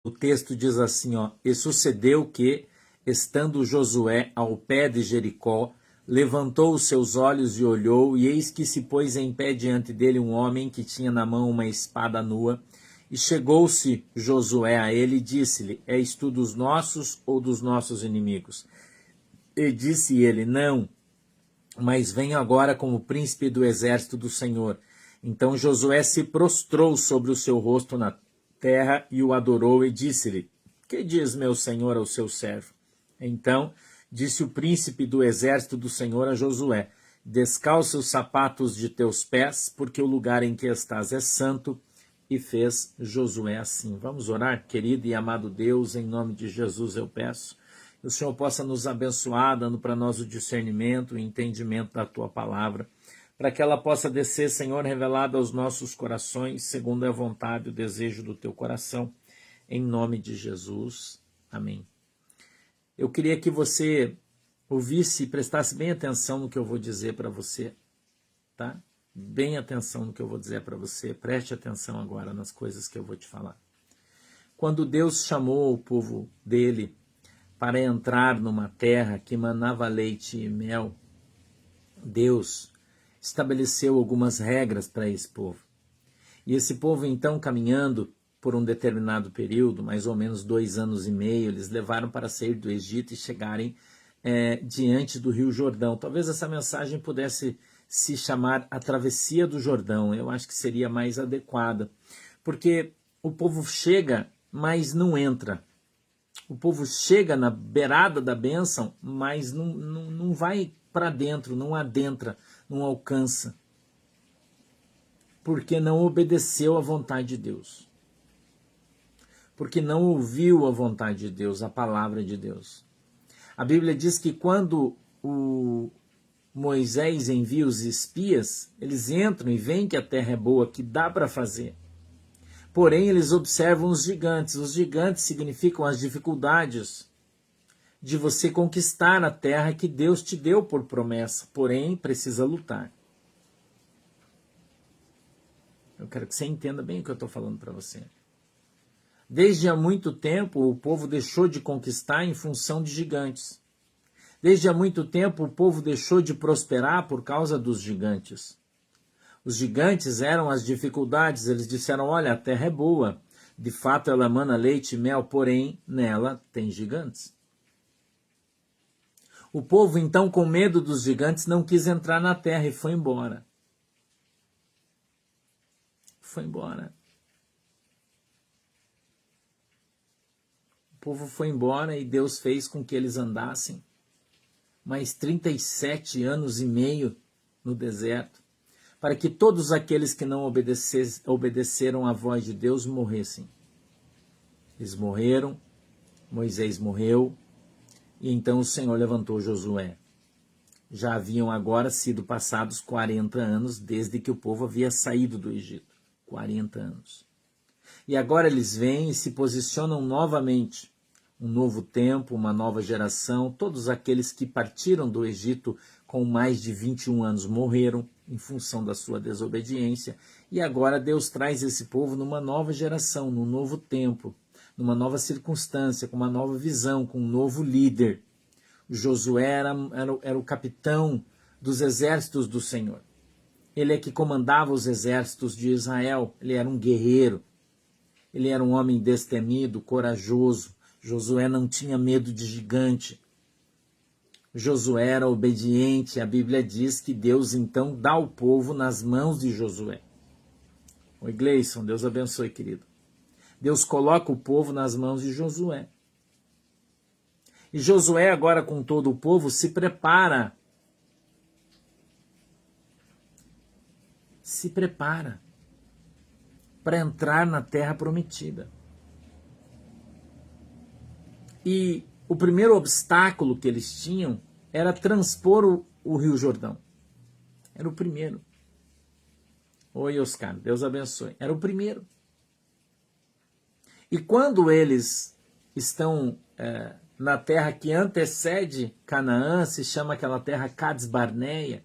O texto diz assim, ó: e sucedeu que, estando Josué ao pé de Jericó, levantou os seus olhos e olhou, e eis que se pôs em pé diante dele um homem que tinha na mão uma espada nua. E chegou-se Josué a ele e disse-lhe: és tu dos nossos ou dos nossos inimigos? E disse ele: não, mas venho agora como príncipe do exército do Senhor. Então Josué se prostrou sobre o seu rosto na terra e o adorou e disse-lhe: que diz meu senhor ao seu servo? Então disse o príncipe do exército do Senhor a Josué: descalça os sapatos de teus pés, porque o lugar em que estás é santo. E fez Josué assim. Vamos orar, querido e amado Deus, em nome de Jesus eu peço que o Senhor possa nos abençoar, dando para nós o discernimento, o entendimento da tua palavra, para que ela possa descer, Senhor, revelada aos nossos corações, segundo a vontade e o desejo do teu coração, em nome de Jesus. Amém. Eu queria que você ouvisse e prestasse bem atenção no que eu vou dizer para você, tá? Bem atenção no que eu vou dizer para você, preste atenção agora nas coisas que eu vou te falar. Quando Deus chamou o povo dele para entrar numa terra que manava leite e mel, Deus estabeleceu algumas regras para esse povo. E esse povo, então, caminhando por um determinado período, mais ou menos 2 anos e meio, eles levaram para sair do Egito e chegarem diante do Rio Jordão. Talvez essa mensagem pudesse se chamar a travessia do Jordão. Eu acho que seria mais adequada, porque o povo chega, mas não entra. O povo chega na beirada da bênção, mas não vai para dentro, não adentra, não alcança, porque não obedeceu à vontade de Deus, porque não ouviu a vontade de Deus, a palavra de Deus. A Bíblia diz que quando o Moisés envia os espias, eles entram e veem que a terra é boa, que dá para fazer. Porém, eles observam os gigantes. Os gigantes significam as dificuldades de você conquistar a terra que Deus te deu por promessa. Porém, precisa lutar. Eu quero que você entenda bem o que eu estou falando para você. Desde há muito tempo, o povo deixou de conquistar em função de gigantes. Desde há muito tempo, o povo deixou de prosperar por causa dos gigantes. Os gigantes eram as dificuldades. Eles disseram: olha, a terra é boa. De fato, ela emana leite e mel, porém, nela tem gigantes. O povo, então, com medo dos gigantes, não quis entrar na terra e foi embora. Foi embora. O povo foi embora e Deus fez com que eles andassem mais 37 anos e meio no deserto, para que todos aqueles que não obedeceram à voz de Deus morressem. Eles morreram, Moisés morreu, e então o Senhor levantou Josué. Já haviam agora sido passados 40 anos desde que o povo havia saído do Egito. 40 anos. E agora eles vêm e se posicionam novamente. Um novo tempo, uma nova geração. Todos aqueles que partiram do Egito com mais de 21 anos morreram em função da sua desobediência. E agora Deus traz esse povo numa nova geração, num novo tempo, numa nova circunstância, com uma nova visão, com um novo líder. Josué era o capitão dos exércitos do Senhor. Ele é que comandava os exércitos de Israel. Ele era um guerreiro. Ele era um homem destemido, corajoso. Josué não tinha medo de gigante. Josué era obediente. A Bíblia diz que Deus então dá o povo nas mãos de Josué. Oi, Gleison, Deus abençoe, querido. Deus coloca o povo nas mãos de Josué. E Josué, agora com todo o povo, se prepara. Se prepara para entrar na terra prometida. E o primeiro obstáculo que eles tinham era transpor o Rio Jordão. Era o primeiro. Oi, Oscar, Deus abençoe. Era o primeiro. E quando eles estão na terra que antecede Canaã, se chama aquela terra Cades Barneia,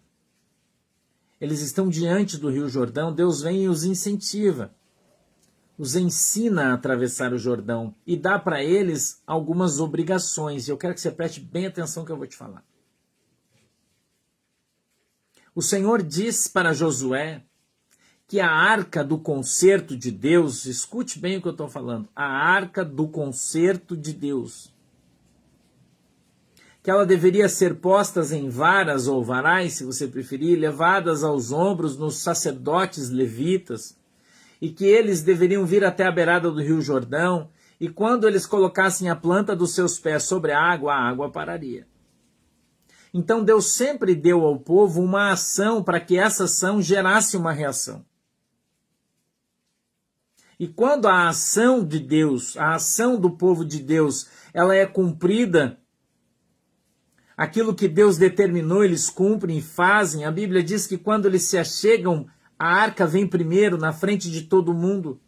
eles estão diante do Rio Jordão, Deus vem e os incentiva. os ensina a atravessar o Jordão e dá para eles algumas obrigações. Eu quero que você preste bem atenção no que eu vou te falar. O Senhor diz para Josué que a arca do concerto de Deus, escute bem o que eu estou falando, a arca do concerto de Deus, que ela deveria ser postas em varas ou varais, se você preferir, levadas aos ombros nos sacerdotes levitas, e que eles deveriam vir até a beirada do rio Jordão, e quando eles colocassem a planta dos seus pés sobre a água pararia. Então Deus sempre deu ao povo uma ação para que essa ação gerasse uma reação. E quando a ação de Deus, a ação do povo de Deus, ela é cumprida, aquilo que Deus determinou, eles cumprem e fazem. A Bíblia diz que quando eles se achegam, a arca vem primeiro, na frente de todo mundo.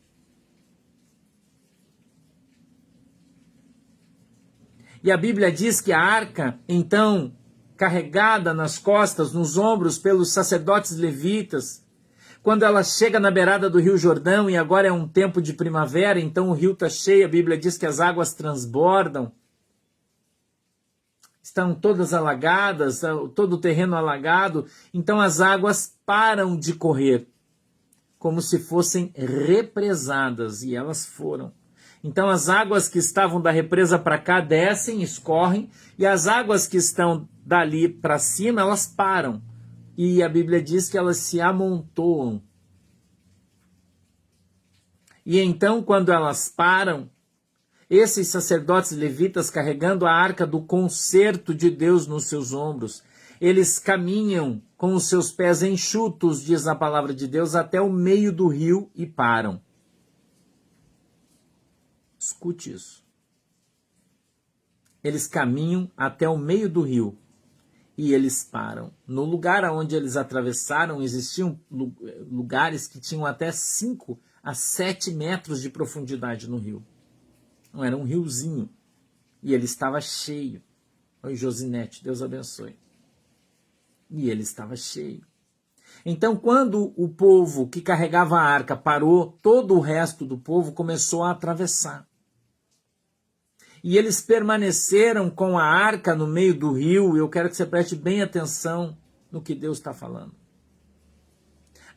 E a Bíblia diz que a arca, então, carregada nas costas, nos ombros pelos sacerdotes levitas, quando ela chega na beirada do rio Jordão, e agora é um tempo de primavera, então o rio está cheio, a Bíblia diz que as águas transbordam, estão todas alagadas, todo o terreno alagado, então as águas param de correr, como se fossem represadas, e elas foram. Então as águas que estavam da represa para cá descem, escorrem, e as águas que estão dali para cima, elas param. E a Bíblia diz que elas se amontoam. E então, quando elas param, esses sacerdotes levitas, carregando a arca do concerto de Deus nos seus ombros, eles caminham com os seus pés enxutos, diz a palavra de Deus, até o meio do rio e param. Escute isso. Eles caminham até o meio do rio e eles param. No lugar onde eles atravessaram, existiam lugares que tinham até 5 a 7 metros de profundidade no rio. Não era um riozinho. E ele estava cheio. Oi, Josinete, Deus abençoe. E ele estava cheio. Então, quando o povo que carregava a arca parou, todo o resto do povo começou a atravessar. E eles permaneceram com a arca no meio do rio. Eu quero que você preste bem atenção no que Deus está falando.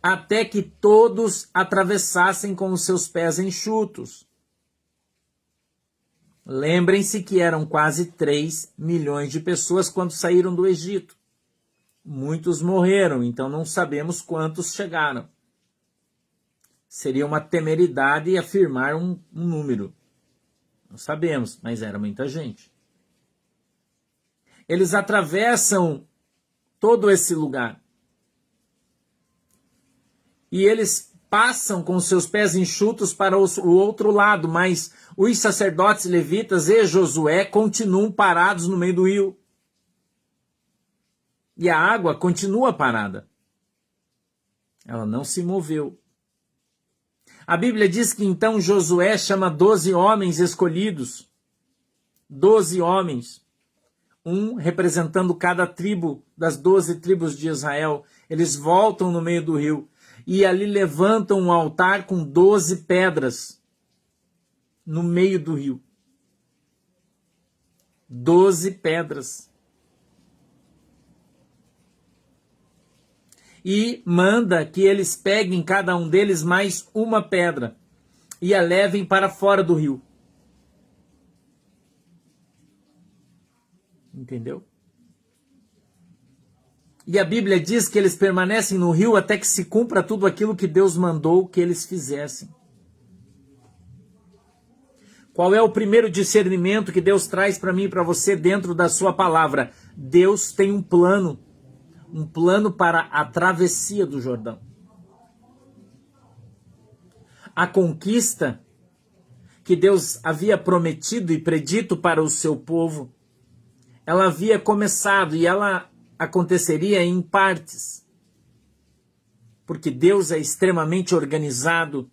Até que todos atravessassem com os seus pés enxutos. Lembrem-se que eram quase 3 milhões de pessoas quando saíram do Egito. Muitos morreram, então não sabemos quantos chegaram. Seria uma temeridade afirmar um número. Não sabemos, mas era muita gente. Eles atravessam todo esse lugar. E eles passam com seus pés enxutos para o outro lado, mas os sacerdotes levitas e Josué continuam parados no meio do rio. E a água continua parada. Ela não se moveu. A Bíblia diz que então Josué chama 12 homens escolhidos. 12 homens. Um representando cada tribo das 12 tribos de Israel. Eles voltam no meio do rio. E ali levantam um altar com 12 pedras. No meio do rio. 12 pedras. E manda que eles peguem cada um deles mais uma pedra e a levem para fora do rio. Entendeu? E a Bíblia diz que eles permanecem no rio até que se cumpra tudo aquilo que Deus mandou que eles fizessem. Qual é o primeiro discernimento que Deus traz para mim e para você dentro da sua palavra? Deus tem um plano para a travessia do Jordão. A conquista que Deus havia prometido e predito para o seu povo, ela havia começado e ela aconteceria em partes. Porque Deus é extremamente organizado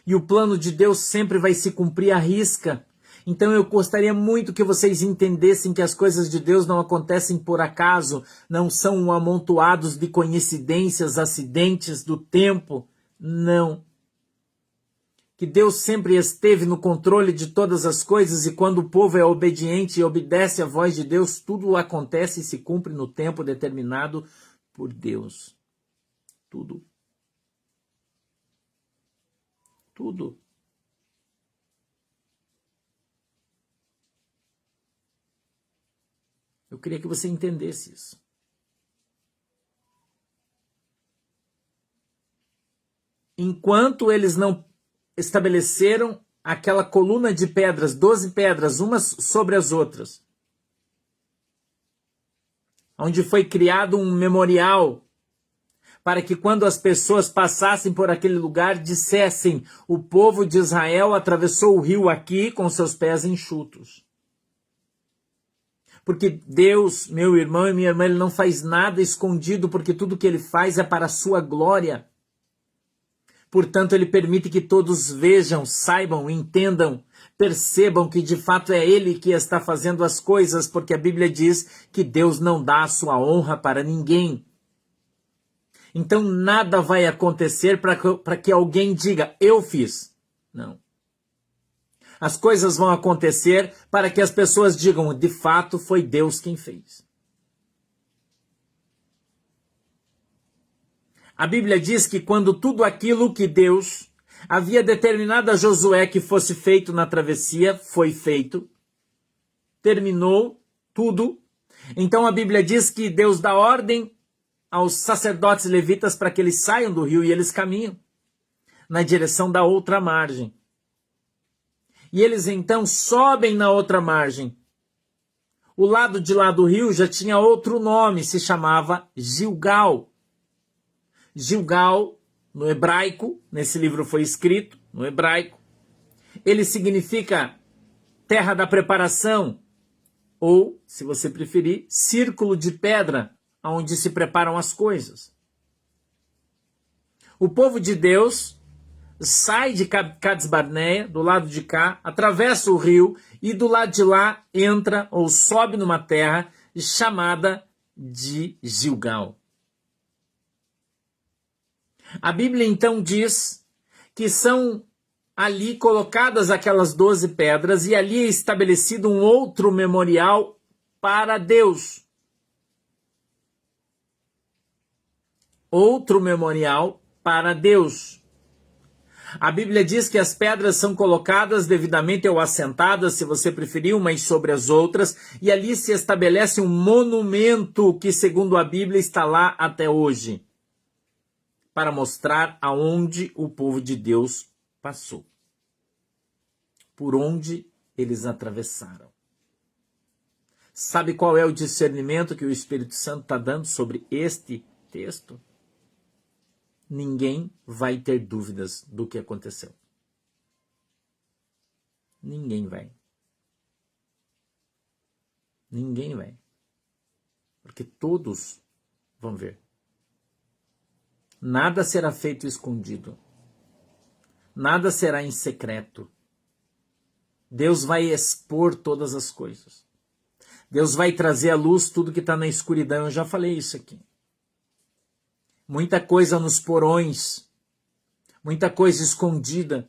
e o plano de Deus sempre vai se cumprir à risca. Então eu gostaria muito que vocês entendessem que as coisas de Deus não acontecem por acaso, não são amontoados de coincidências, acidentes do tempo, não. que Deus sempre esteve no controle de todas as coisas e quando o povo é obediente e obedece à voz de Deus, tudo acontece e se cumpre no tempo determinado por Deus. Tudo. Tudo. Eu queria que você entendesse isso. Enquanto eles não estabeleceram aquela coluna de pedras, 12 pedras, umas sobre as outras, onde foi criado um memorial para que quando as pessoas passassem por aquele lugar, dissessem: o povo de Israel atravessou o rio aqui com seus pés enxutos. Porque Deus, meu irmão e minha irmã, Ele não faz nada escondido, porque tudo que Ele faz é para a sua glória. Portanto, Ele permite que todos vejam, saibam, entendam, percebam que de fato é Ele que está fazendo as coisas, porque a Bíblia diz que Deus não dá a sua honra para ninguém. Então nada vai acontecer para que alguém diga: eu fiz. Não. As coisas vão acontecer para que as pessoas digam: de fato foi Deus quem fez. A Bíblia diz que quando tudo aquilo que Deus havia determinado a Josué que fosse feito na travessia, foi feito, terminou tudo, então a Bíblia diz que Deus dá ordem aos sacerdotes levitas para que eles saiam do rio e eles caminham na direção da outra margem. E eles então sobem na outra margem. O lado de lá do rio já tinha outro nome, se chamava Gilgal. Gilgal, no hebraico, nesse livro foi escrito, no hebraico, ele significa terra da preparação, ou, se você preferir, círculo de pedra, onde se preparam as coisas. O povo de Deus sai de Cades Barneia, do lado de cá, atravessa o rio e do lado de lá entra ou sobe numa terra chamada de Gilgal. A Bíblia então diz que são ali colocadas aquelas 12 pedras e ali é estabelecido um outro memorial para Deus. Outro memorial para Deus. A Bíblia diz que as pedras são colocadas devidamente ou assentadas, se você preferir, umas sobre as outras, e ali se estabelece um monumento que, segundo a Bíblia, está lá até hoje, para mostrar aonde o povo de Deus passou, por onde eles atravessaram. Sabe qual é o discernimento que o Espírito Santo está dando sobre este texto? Ninguém vai ter dúvidas do que aconteceu. Ninguém vai. Ninguém vai. Porque todos vão ver. Nada será feito escondido. Nada será em secreto. Deus vai expor todas as coisas. Deus vai trazer à luz tudo que está na escuridão. Eu já falei isso aqui. Muita coisa nos porões, muita coisa escondida,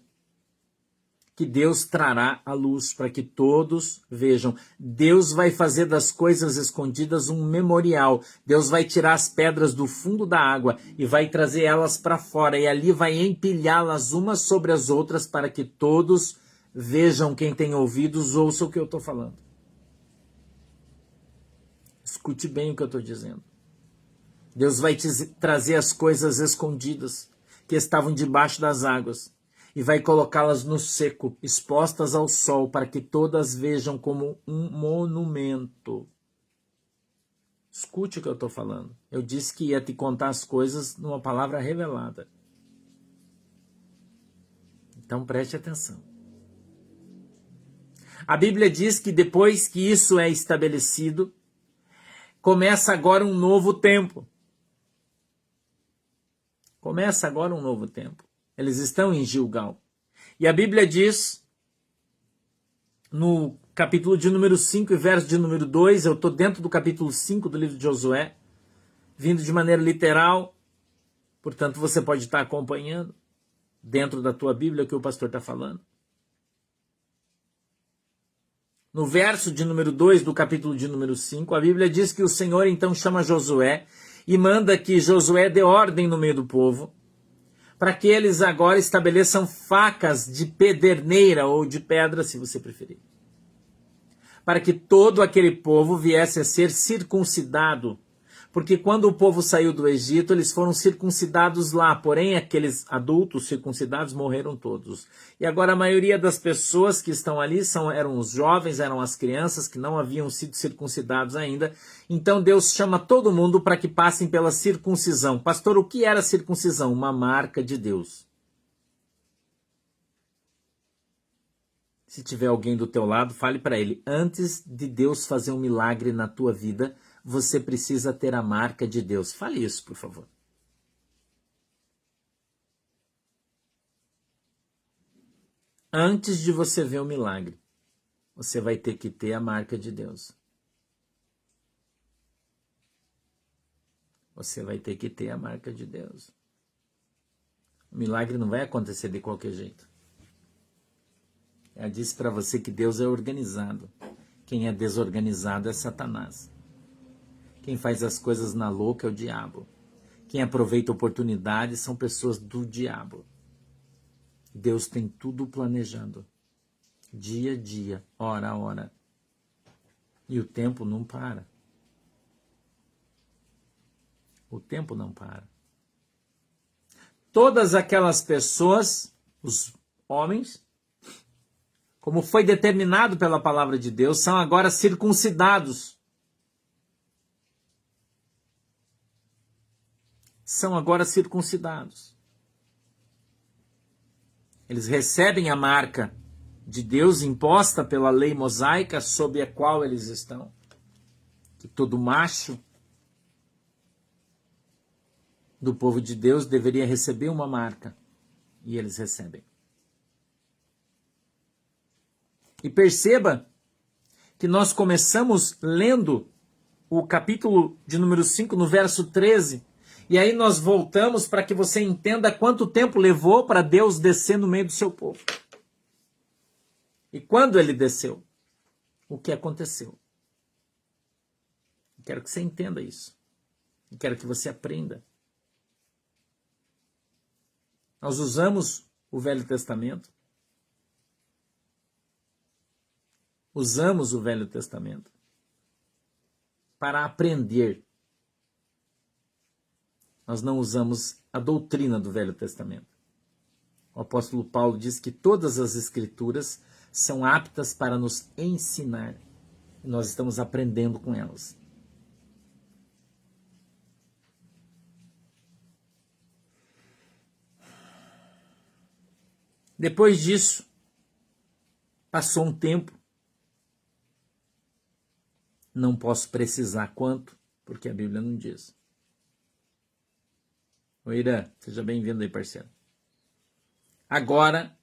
que Deus trará à luz para que todos vejam. Deus vai fazer das coisas escondidas um memorial. Deus vai tirar as pedras do fundo da água e vai trazer elas para fora. E ali vai empilhá-las umas sobre as outras para que todos vejam. Quem tem ouvidos, ouça o que eu estou falando. Escute bem o que eu estou dizendo. Deus vai te trazer as coisas escondidas que estavam debaixo das águas e vai colocá-las no seco, expostas ao sol, para que todas vejam como um monumento. Escute o que eu estou falando. Eu disse que ia te contar as coisas numa palavra revelada. Então preste atenção. A Bíblia diz que depois que isso é estabelecido, começa agora um novo tempo. Começa agora um novo tempo. Eles estão em Gilgal. E a Bíblia diz, no capítulo de número 5 e verso de número 2, eu estou dentro do capítulo 5 do livro de Josué, vindo de maneira literal, portanto você pode estar acompanhando. dentro da tua Bíblia que o pastor está falando. No verso de número 2 do capítulo de número 5, a Bíblia diz que o Senhor então chama Josué e manda que Josué dê ordem no meio do povo, para que eles agora estabeleçam facas de pederneira ou de pedra, se você preferir, para que todo aquele povo viesse a ser circuncidado, porque quando o povo saiu do Egito, eles foram circuncidados lá, porém aqueles adultos circuncidados morreram todos. E agora a maioria das pessoas que estão ali eram os jovens, eram as crianças que não haviam sido circuncidados ainda. Então Deus chama todo mundo para que passem pela circuncisão. Pastor, o que era circuncisão? Uma marca de Deus. Se tiver alguém do teu lado, fale para ele, antes de Deus fazer um milagre na tua vida, você precisa ter a marca de Deus. Fale isso, por favor. Antes de você ver o milagre, você vai ter que ter a marca de Deus. Você vai ter que ter a marca de Deus. O milagre não vai acontecer de qualquer jeito. Eu disse para você que Deus é organizado. Quem é desorganizado é Satanás. Quem faz as coisas na louca é o diabo. Quem aproveita oportunidades são pessoas do diabo. Deus tem tudo planejado. Dia a dia, hora a hora. E o tempo não para. O tempo não para. Todas aquelas pessoas, os homens, como foi determinado pela palavra de Deus, são agora circuncidados. São agora circuncidados. Eles recebem a marca de Deus imposta pela lei mosaica sob a qual eles estão. Que todo macho do povo de Deus deveria receber uma marca. E eles recebem. E perceba que nós começamos lendo o capítulo de número 5, no verso 13, e aí nós voltamos para que você entenda quanto tempo levou para Deus descer no meio do seu povo. E quando ele desceu, o que aconteceu? Eu quero que você entenda isso. Eu quero que você aprenda. Nós usamos o Velho Testamento. Usamos o Velho Testamento para aprender. Nós não usamos a doutrina do Velho Testamento. O apóstolo Paulo diz que todas as escrituras são aptas para nos ensinar. E nós estamos aprendendo com elas. Depois disso, passou um tempo. Não posso precisar quanto, porque a Bíblia não diz. Oi, Irã, seja bem-vindo aí, parceiro. Agora,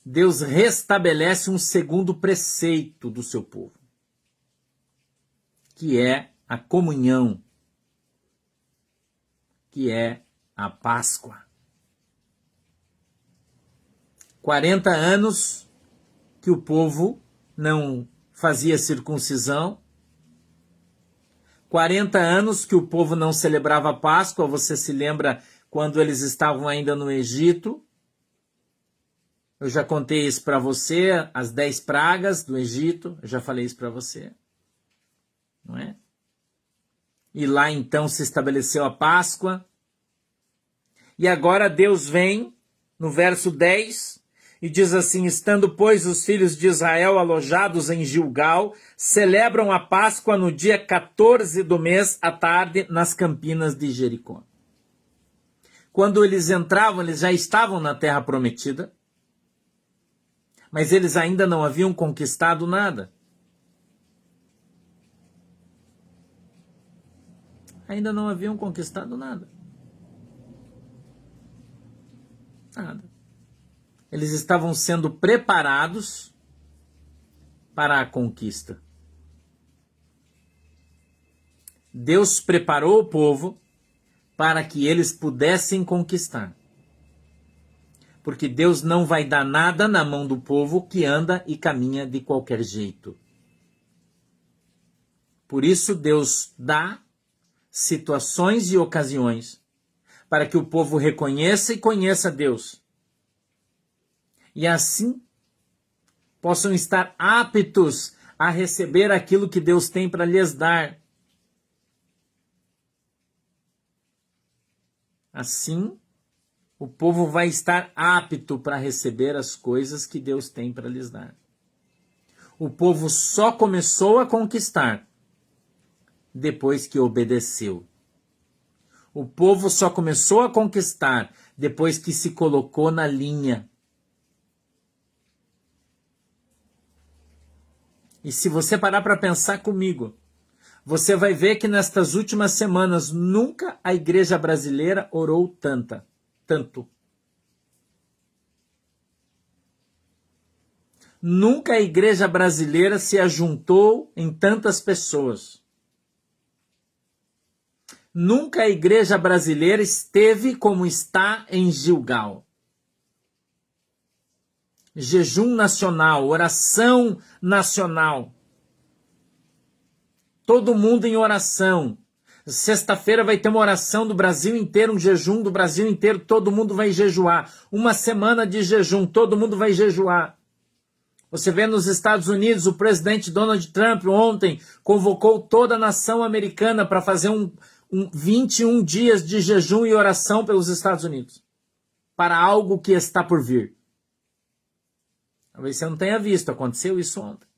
Deus restabelece um segundo preceito do seu povo, que é a comunhão, que é a Páscoa. 40 anos que o povo não fazia circuncisão, 40 anos que o povo não celebrava a Páscoa. Você se lembra quando eles estavam ainda no Egito? Eu já contei isso para você, as 10 pragas do Egito, eu já falei isso para você. Não é? E lá então se estabeleceu a Páscoa. E agora Deus vem, no verso 10, e diz assim: estando, pois, os filhos de Israel alojados em Gilgal, celebram a Páscoa no dia 14 do mês, à tarde, nas campinas de Jericó. Quando eles entravam, eles já estavam na terra prometida, mas eles ainda não haviam conquistado nada. Ainda não haviam conquistado nada. Nada. Eles estavam sendo preparados para a conquista. Deus preparou o povo para que eles pudessem conquistar. Porque Deus não vai dar nada na mão do povo que anda e caminha de qualquer jeito. Por isso Deus dá situações e ocasiões para que o povo reconheça e conheça Deus. E assim possam estar aptos a receber aquilo que Deus tem para lhes dar. Assim, o povo vai estar apto para receber as coisas que Deus tem para lhes dar. O povo só começou a conquistar depois que obedeceu. O povo só começou a conquistar depois que se colocou na linha. E se você parar para pensar comigo, você vai ver que nestas últimas semanas nunca a igreja brasileira orou tanto. Nunca a igreja brasileira se ajuntou em tantas pessoas. Nunca a igreja brasileira esteve como está em Gilgal. Jejum nacional, oração nacional. Todo mundo em oração. Sexta-feira vai ter uma oração do Brasil inteiro, um jejum do Brasil inteiro, todo mundo vai jejuar. Uma semana de jejum, todo mundo vai jejuar. Você vê nos Estados Unidos, o presidente Donald Trump ontem convocou toda a nação americana para fazer 21 dias de jejum e oração pelos Estados Unidos. Para algo que está por vir. Talvez você não tenha visto, aconteceu isso ontem.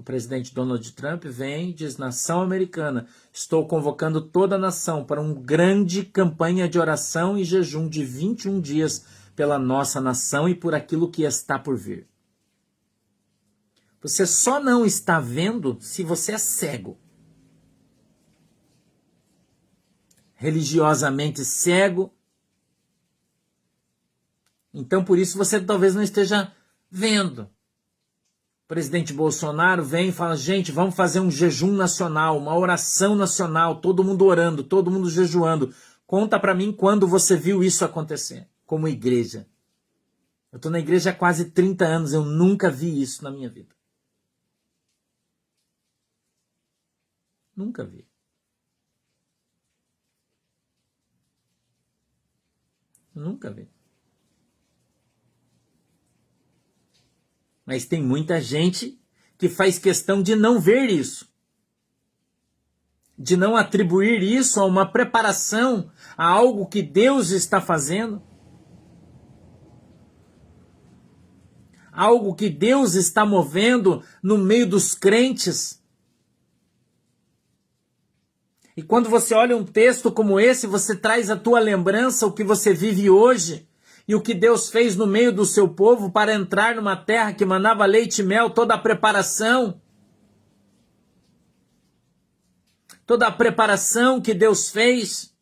O presidente Donald Trump vem e diz, nação americana, estou convocando toda a nação para uma grande campanha de oração e jejum de 21 dias pela nossa nação e por aquilo que está por vir. Você só não está vendo se você é cego. Religiosamente cego. Então, por isso, você talvez não esteja vendo. O presidente Bolsonaro vem e fala, gente, vamos fazer um jejum nacional, uma oração nacional, todo mundo orando, todo mundo jejuando. Conta para mim quando você viu isso acontecer, como igreja. Eu estou na igreja há quase 30 anos, eu nunca vi isso na minha vida. Nunca vi. Nunca vi. Mas tem muita gente que faz questão de não ver isso. De não atribuir isso a uma preparação, a algo que Deus está fazendo. Algo que Deus está movendo no meio dos crentes. E quando você olha um texto como esse, você traz à tua lembrança o que você vive hoje. E o que Deus fez no meio do seu povo para entrar numa terra que manava leite e mel, toda a preparação. Toda a preparação que Deus fez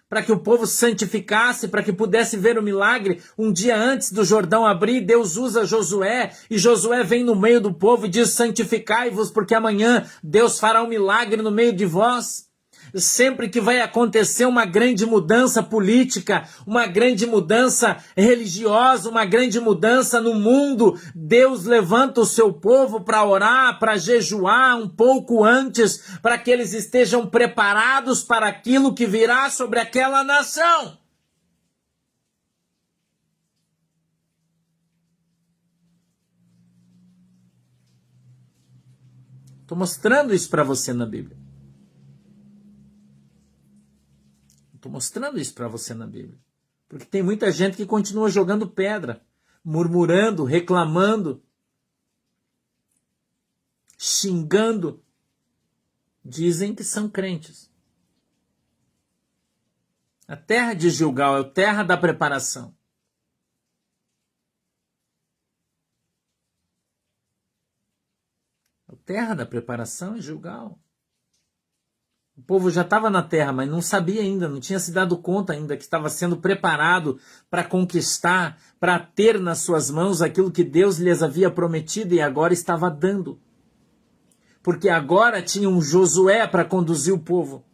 para que o povo se santificasse, para que pudesse ver o milagre. Um dia antes do Jordão abrir, Deus usa Josué, e Josué vem no meio do povo e diz, santificai-vos, porque amanhã Deus fará um milagre no meio de vós. Sempre que vai acontecer uma grande mudança política, uma grande mudança religiosa, uma grande mudança no mundo, Deus levanta o seu povo para orar, para jejuar um pouco antes, para que eles estejam preparados para aquilo que virá sobre aquela nação. Estou mostrando isso para você na Bíblia. Estou mostrando isso para você na Bíblia. Porque tem muita gente que continua jogando pedra, murmurando, reclamando, xingando. Dizem que são crentes. A terra de Gilgal é a terra da preparação. A terra da preparação é Gilgal. O povo já estava na terra, mas não sabia ainda, não tinha se dado conta ainda que estava sendo preparado para conquistar, para ter nas suas mãos aquilo que Deus lhes havia prometido e agora estava dando. Porque agora tinha um Josué para conduzir o povo.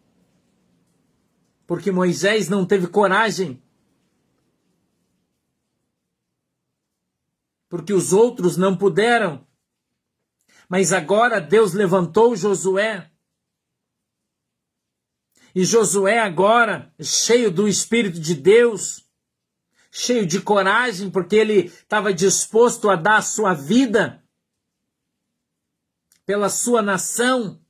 Porque Moisés não teve coragem porque os outros não puderam. Mas agora Deus levantou Josué. E Josué agora, cheio do Espírito de Deus, cheio de coragem, porque ele estava disposto a dar a sua vida pela sua nação.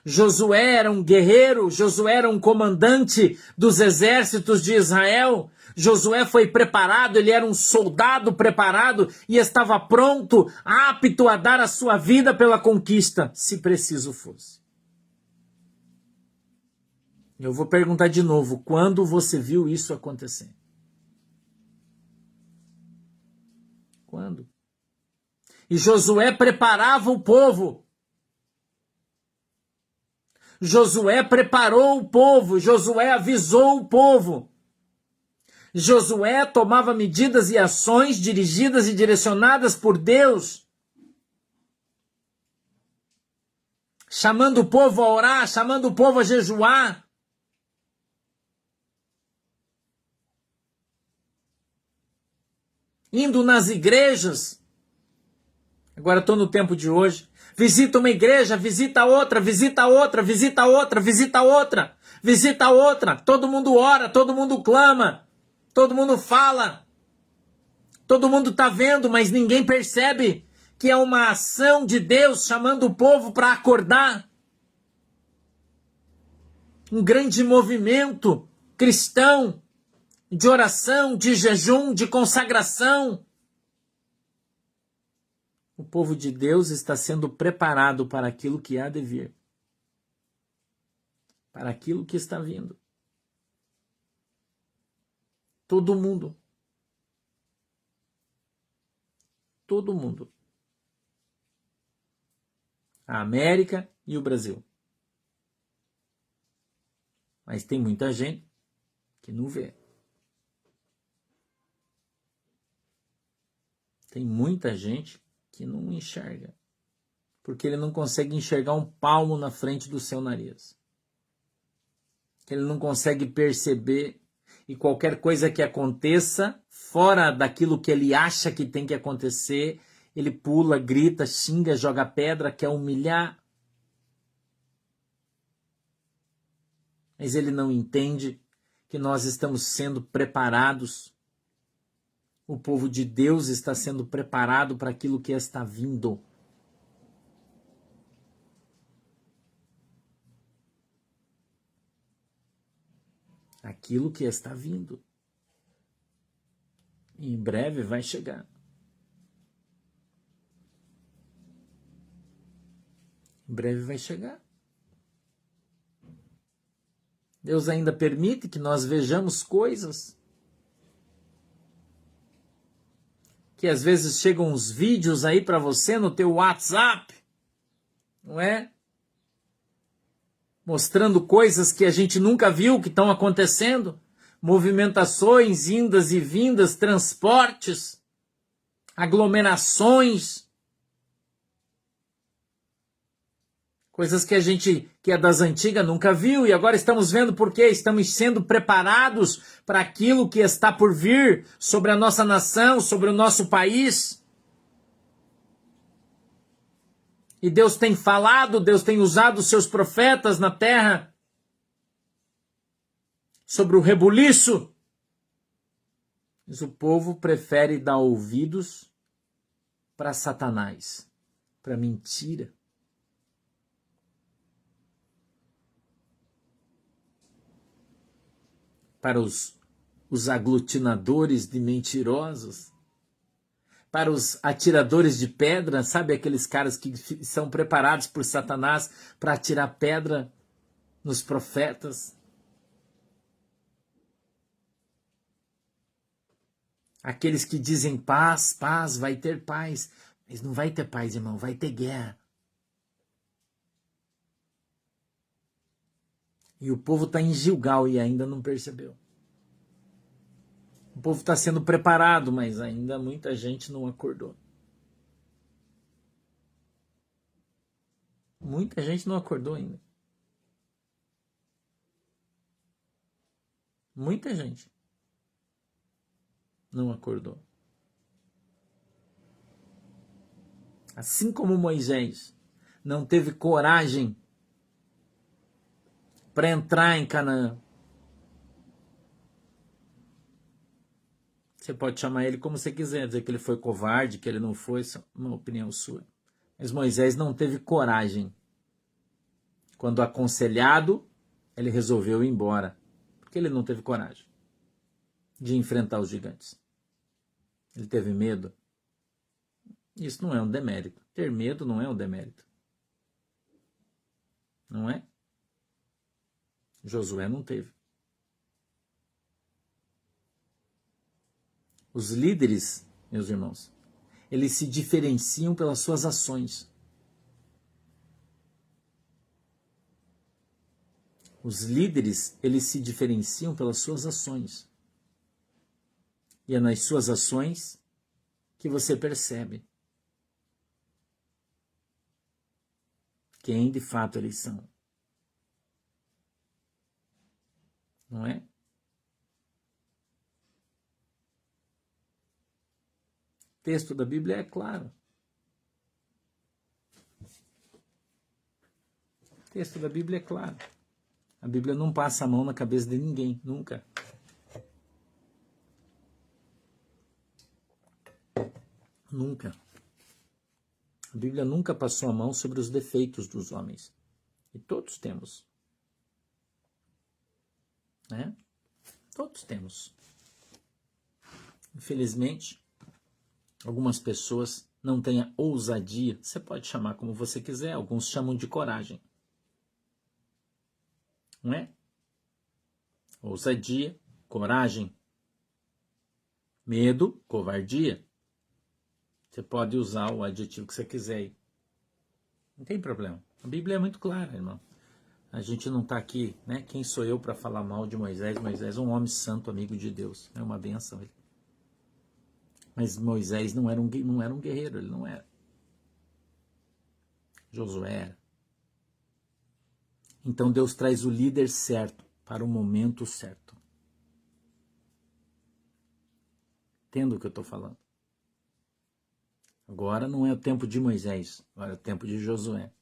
Josué era um guerreiro, Josué era um comandante dos exércitos de Israel. Josué foi preparado, ele era um soldado preparado e estava pronto, apto a dar a sua vida pela conquista, se preciso fosse. Eu vou perguntar de novo, quando você viu isso acontecer? Quando? E Josué preparava o povo. Josué preparou o povo, Josué avisou o povo. Josué tomava medidas e ações dirigidas e direcionadas por Deus, chamando o povo a orar, chamando o povo a jejuar. Indo nas igrejas. Agora estou no tempo de hoje. Visita uma igreja, visita outra, visita outra, visita outra, visita outra, visita outra. Todo mundo ora, todo mundo clama, todo mundo fala. Todo mundo está vendo, mas ninguém percebe que é uma ação de Deus chamando o povo para acordar. Um grande movimento cristão de oração, de jejum, de consagração. O povo de Deus está sendo preparado para aquilo que há de vir. Para aquilo que está vindo. Todo mundo. Todo mundo. A América e o Brasil. Mas tem muita gente que não vê. Tem muita gente que não enxerga, porque ele não consegue enxergar um palmo na frente do seu nariz. Ele não consegue perceber, e qualquer coisa que aconteça, fora daquilo que ele acha que tem que acontecer, ele pula, grita, xinga, joga pedra, quer humilhar. Mas ele não entende que nós estamos sendo preparados. O povo de Deus está sendo preparado para aquilo que está vindo. Aquilo que está vindo. E em breve vai chegar. Em breve vai chegar. Deus ainda permite que nós vejamos coisas que às vezes chegam uns vídeos aí para você no teu WhatsApp, não é? Mostrando coisas que a gente nunca viu que estão acontecendo, movimentações, indas e vindas, transportes, aglomerações, coisas que a gente, que é das antigas, nunca viu, e agora estamos vendo por quê? Estamos sendo preparados para aquilo que está por vir sobre a nossa nação, sobre o nosso país. E Deus tem falado, Deus tem usado os seus profetas na terra sobre o rebuliço. Mas o povo prefere dar ouvidos para Satanás, para mentira. Para os aglutinadores de mentirosos, para os atiradores de pedra, sabe aqueles caras que são preparados por Satanás para atirar pedra nos profetas? Aqueles que dizem paz, paz, vai ter paz, mas não vai ter paz, irmão, vai ter guerra. E o povo está em Gilgal e ainda não percebeu. O povo está sendo preparado, mas ainda muita gente não acordou. Muita gente não acordou ainda. Muita gente não acordou. Assim como Moisés não teve coragem para entrar em Canaã. Você pode chamar ele como você quiser, dizer que ele foi covarde, que ele não foi, isso é uma opinião sua. Mas Moisés não teve coragem. Quando aconselhado, ele resolveu ir embora, porque ele não teve coragem de enfrentar os gigantes. Ele teve medo. Isso não é um demérito. Ter medo não é um demérito. Não é? Josué não teve. Os líderes, meus irmãos, eles se diferenciam pelas suas ações. Os líderes, eles se diferenciam pelas suas ações. E é nas suas ações que você percebe quem de fato eles são. Não é? O texto da Bíblia é claro. O texto da Bíblia é claro. A Bíblia não passa a mão na cabeça de ninguém, nunca. Nunca. A Bíblia nunca passou a mão sobre os defeitos dos homens. E todos temos. Né? Todos temos. Infelizmente, algumas pessoas não têm a ousadia, você pode chamar como você quiser, alguns chamam de coragem. Não é? Ousadia, coragem, medo, covardia. Você pode usar o adjetivo que você quiser aí. Não tem problema. A Bíblia é muito clara, irmão. A gente não está aqui, né? Quem sou eu para falar mal de Moisés? Moisés é um homem santo, amigo de Deus. É uma benção ele. Mas Moisés não era um guerreiro, ele não era. Josué era. Então Deus traz o líder certo para o momento certo. Entendo o que eu estou falando. Agora não é o tempo de Moisés, agora é o tempo de Josué.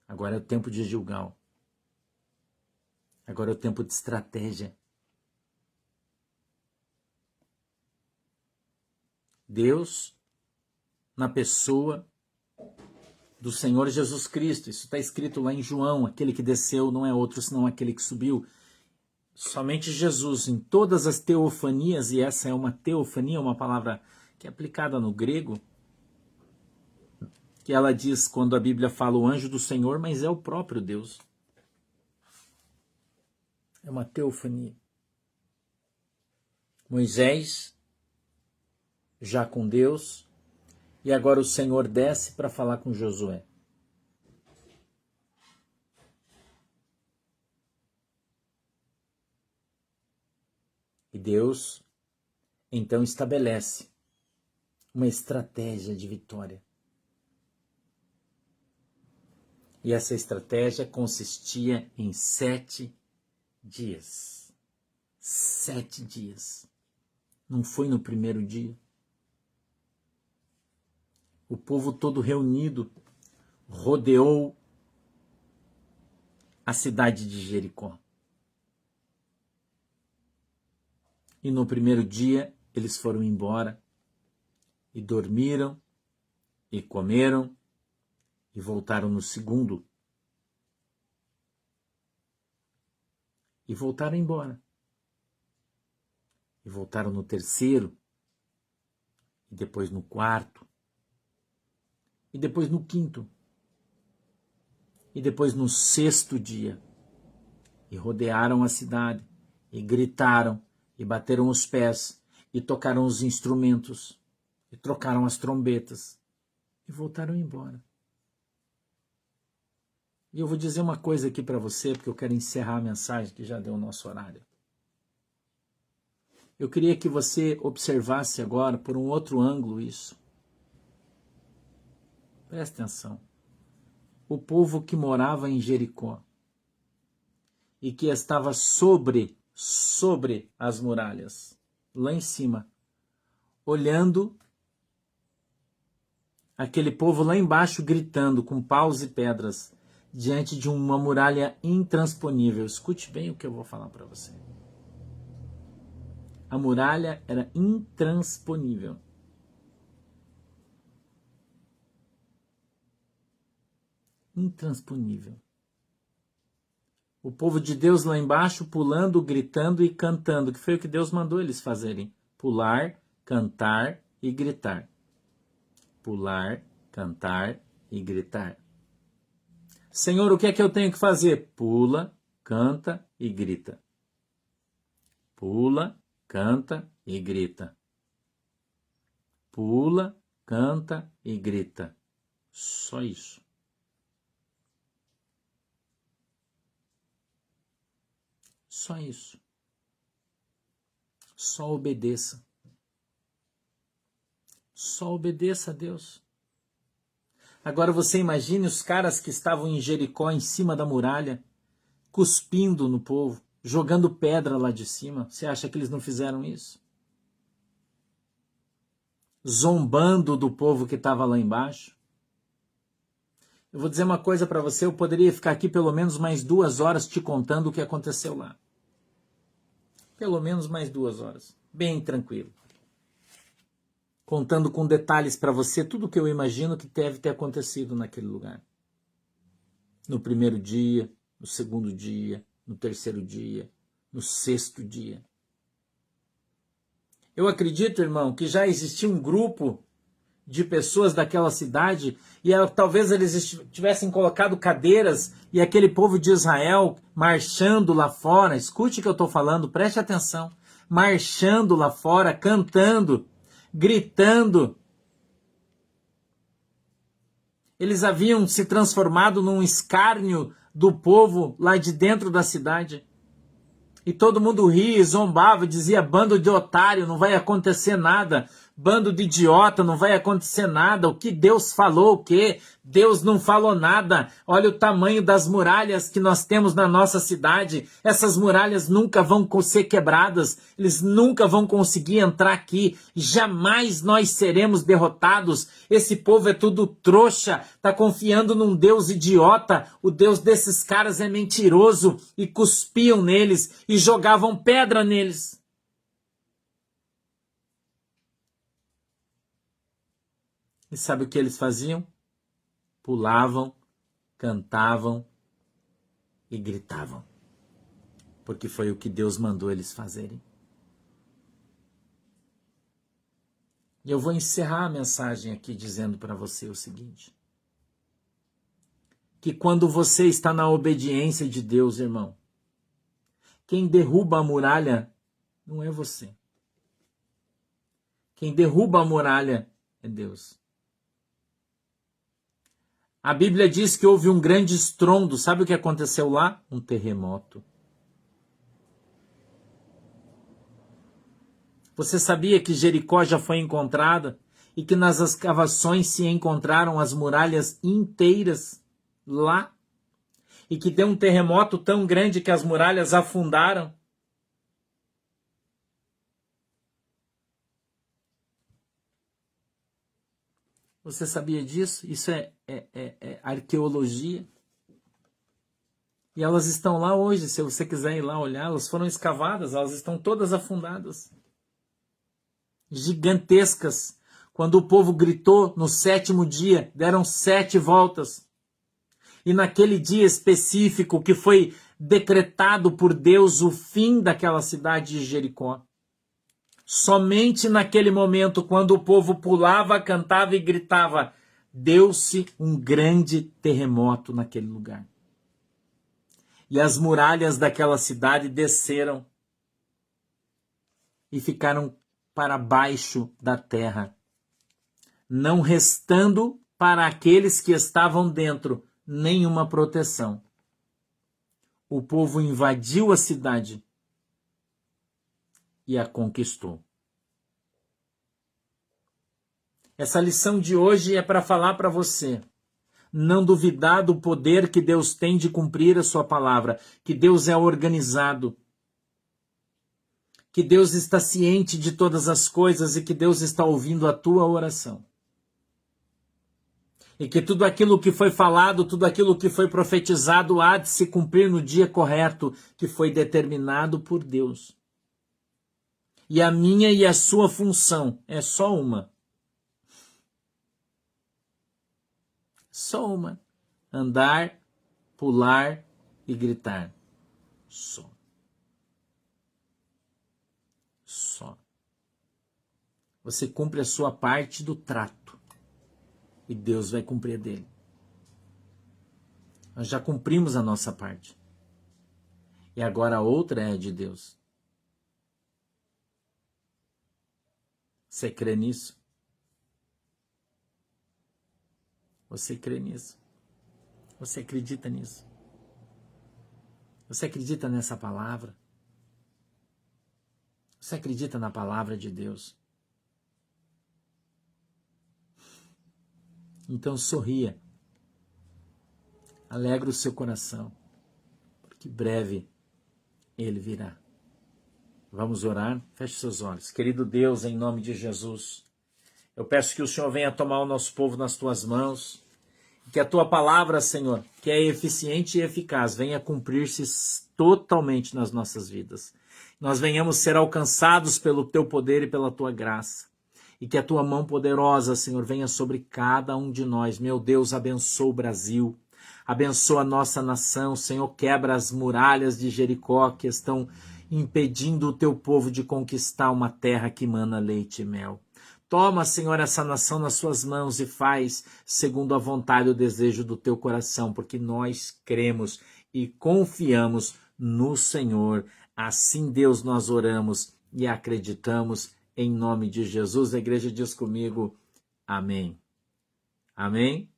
Agora é o tempo de Gilgal. Agora é o tempo de estratégia. Deus, na pessoa do Senhor Jesus Cristo. Isso está escrito lá em João. Aquele que desceu não é outro senão aquele que subiu. Somente Jesus, em todas as teofanias, e essa é uma teofania, uma palavra que é aplicada no grego, que ela diz quando a Bíblia fala o anjo do Senhor, mas é o próprio Deus. É uma teofania. Moisés, já com Deus, e agora o Senhor desce para falar com Josué. E Deus, então, estabelece uma estratégia de vitória. E essa estratégia consistia em 7 dias. 7 dias. Não foi no primeiro dia. O povo todo reunido rodeou a cidade de Jericó. E no primeiro dia eles foram embora e dormiram e comeram e voltaram no segundo. E voltaram embora. E voltaram no terceiro. E depois no quarto. E depois no quinto. E depois no sexto dia. E rodearam a cidade. E gritaram. E bateram os pés. E tocaram os instrumentos. E trocaram as trombetas. E voltaram embora. E eu vou dizer uma coisa aqui para você, porque eu quero encerrar a mensagem, que já deu o nosso horário. Eu queria que você observasse agora, por um outro ângulo, isso. Preste atenção. O povo que morava em Jericó e que estava sobre as muralhas, lá em cima, olhando aquele povo lá embaixo gritando com paus e pedras diante de uma muralha intransponível. Escute bem o que eu vou falar para você. A muralha era intransponível. Intransponível. O povo de Deus lá embaixo pulando, gritando e cantando, que foi o que Deus mandou eles fazerem. Pular, cantar e gritar. Pular, cantar e gritar. Senhor, o que é que eu tenho que fazer? Pula, canta e grita. Pula, canta e grita. Pula, canta e grita. Só isso. Só isso. Só obedeça. Só obedeça a Deus. Agora você imagine os caras que estavam em Jericó, em cima da muralha, cuspindo no povo, jogando pedra lá de cima. Você acha que eles não fizeram isso? Zombando do povo que estava lá embaixo. Eu vou dizer uma coisa para você, eu poderia ficar aqui pelo menos mais 2 horas te contando o que aconteceu lá. Pelo menos mais 2 horas. Bem tranquilo. Contando com detalhes para você tudo o que eu imagino que deve ter acontecido naquele lugar. No primeiro dia, no segundo dia, no terceiro dia, no 6º dia. Eu acredito, irmão, que já existia um grupo de pessoas daquela cidade e talvez eles tivessem colocado cadeiras e aquele povo de Israel marchando lá fora. Escute o que eu estou falando, preste atenção. Marchando lá fora, cantando, gritando. Eles haviam se transformado num escárnio do povo lá de dentro da cidade. E todo mundo ria, zombava, dizia: bando de otário, não vai acontecer nada. Bando de idiota, não vai acontecer nada. O que Deus falou, o quê? Deus não falou nada. Olha o tamanho das muralhas que nós temos na nossa cidade. Essas muralhas nunca vão ser quebradas. Eles nunca vão conseguir entrar aqui. Jamais nós seremos derrotados. Esse povo é tudo trouxa. Está confiando num Deus idiota. O Deus desses caras é mentiroso. E cuspiam neles e jogavam pedra neles. E sabe o que eles faziam? Pulavam, cantavam e gritavam. Porque foi o que Deus mandou eles fazerem. E eu vou encerrar a mensagem aqui dizendo para você o seguinte. Que quando você está na obediência de Deus, irmão, quem derruba a muralha não é você. Quem derruba a muralha é Deus. A Bíblia diz que houve um grande estrondo. Sabe o que aconteceu lá? Um terremoto. Você sabia que Jericó já foi encontrada e que nas escavações se encontraram as muralhas inteiras lá? E que deu um terremoto tão grande que as muralhas afundaram? Você sabia disso? Isso é arqueologia. E elas estão lá hoje, se você quiser ir lá olhar, elas foram escavadas, elas estão todas afundadas. Gigantescas. Quando o povo gritou no 7º dia, deram 7 voltas. E naquele dia específico que foi decretado por Deus o fim daquela cidade de Jericó. Somente naquele momento, quando o povo pulava, cantava e gritava, deu-se um grande terremoto naquele lugar. E as muralhas daquela cidade desceram e ficaram para baixo da terra, não restando para aqueles que estavam dentro nenhuma proteção. O povo invadiu a cidade e a conquistou. Essa lição de hoje é para falar para você. Não duvidar do poder que Deus tem de cumprir a sua palavra, que Deus é organizado, que Deus está ciente de todas as coisas e que Deus está ouvindo a tua oração. E que tudo aquilo que foi falado, tudo aquilo que foi profetizado há de se cumprir no dia correto que foi determinado por Deus. E a minha e a sua função é só uma. Só uma. Andar, pular e gritar. Só. Só. Você cumpre a sua parte do trato. E Deus vai cumprir a dele. Nós já cumprimos a nossa parte. E agora a outra é de Deus. Você crê nisso? Você crê nisso? Você acredita nisso? Você acredita nessa palavra? Você acredita na palavra de Deus? Então sorria. Alegra o seu coração. Porque breve ele virá. Vamos orar? Feche seus olhos. Querido Deus, em nome de Jesus, eu peço que o Senhor venha tomar o nosso povo nas tuas mãos. Que a tua palavra, Senhor, que é eficiente e eficaz, venha cumprir-se totalmente nas nossas vidas. Nós venhamos ser alcançados pelo teu poder e pela tua graça. E que a tua mão poderosa, Senhor, venha sobre cada um de nós. Meu Deus, abençoa o Brasil. Abençoa a nossa nação. Senhor, quebra as muralhas de Jericó que estão impedindo o teu povo de conquistar uma terra que mana leite e mel. Toma, Senhor, essa nação nas suas mãos e faz segundo a vontade e o desejo do teu coração, porque nós cremos e confiamos no Senhor. Assim, Deus, nós oramos e acreditamos em nome de Jesus. A igreja diz comigo, amém. Amém?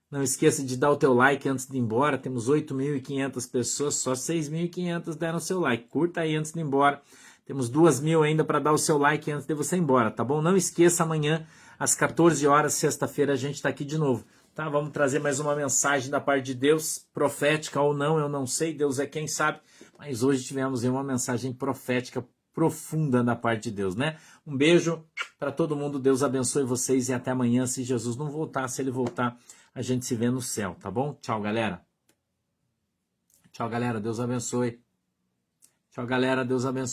Não esqueça de dar o teu like antes de ir embora. Temos 8.500 pessoas, só 6.500 deram seu like. Curta aí antes de ir embora. Temos 2.000 ainda para dar o seu like antes de você ir embora, tá bom? Não esqueça, amanhã, às 14 horas, sexta-feira, a gente está aqui de novo, tá? Vamos trazer mais uma mensagem da parte de Deus, profética ou não, eu não sei, Deus é quem sabe, mas hoje tivemos uma mensagem profética profunda da parte de Deus, né? Um beijo para todo mundo, Deus abençoe vocês e até amanhã, se Jesus não voltar, se ele voltar, a gente se vê no céu, tá bom? Tchau, galera. Tchau, galera, Deus abençoe. Tchau, galera, Deus abençoe.